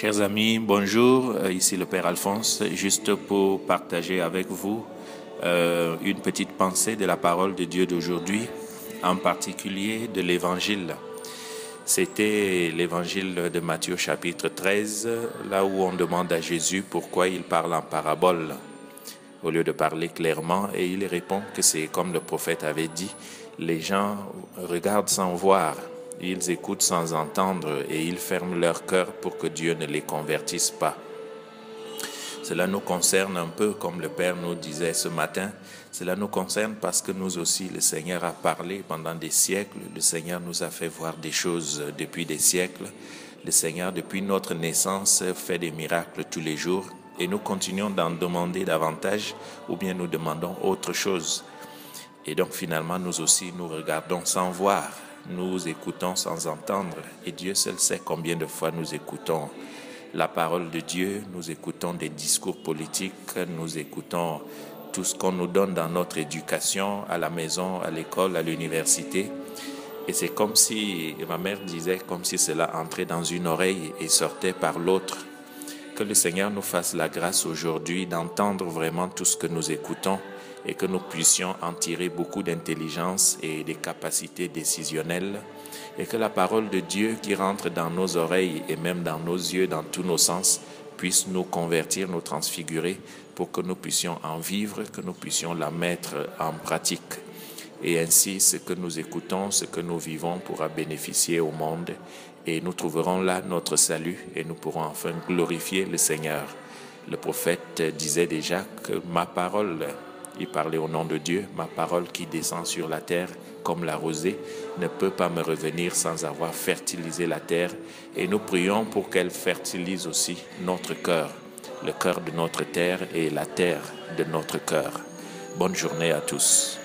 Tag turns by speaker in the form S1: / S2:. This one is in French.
S1: Chers amis, bonjour, ici le Père Alphonse, juste pour partager avec vous une petite pensée de la parole de Dieu d'aujourd'hui, en particulier de l'Évangile. C'était l'Évangile de Matthieu chapitre 13, là où on demande à Jésus pourquoi il parle en parabole, au lieu de parler clairement, et il répond que c'est comme le prophète avait dit, les gens regardent sans voir. Ils écoutent sans entendre et ils ferment leur cœur pour que Dieu ne les convertisse pas. Cela nous concerne un peu comme le Père nous disait ce matin. Cela nous concerne parce que nous aussi, le Seigneur a parlé pendant des siècles. Le Seigneur nous a fait voir des choses depuis des siècles. Le Seigneur, depuis notre naissance, fait des miracles tous les jours. Et nous continuons d'en demander davantage ou bien nous demandons autre chose. Et donc finalement, nous aussi, nous regardons sans voir. Nous écoutons sans entendre et Dieu seul sait combien de fois nous écoutons la parole de Dieu, nous écoutons des discours politiques, nous écoutons tout ce qu'on nous donne dans notre éducation, à la maison, à l'école, à l'université. Et c'est comme si, ma mère disait, comme si cela entrait dans une oreille et sortait par l'autre. Que le Seigneur nous fasse la grâce aujourd'hui d'entendre vraiment tout ce que nous écoutons et que nous puissions en tirer beaucoup d'intelligence et des capacités décisionnelles et que la parole de Dieu qui rentre dans nos oreilles et même dans nos yeux, dans tous nos sens, puisse nous convertir, nous transfigurer pour que nous puissions en vivre, que nous puissions la mettre en pratique. Et ainsi, ce que nous écoutons, ce que nous vivons pourra bénéficier au monde et nous trouverons là notre salut et nous pourrons enfin glorifier le Seigneur. Le prophète disait déjà que ma parole, il parlait au nom de Dieu, ma parole qui descend sur la terre comme la rosée ne peut pas me revenir sans avoir fertilisé la terre. Et nous prions pour qu'elle fertilise aussi notre cœur, le cœur de notre terre et la terre de notre cœur. Bonne journée à tous.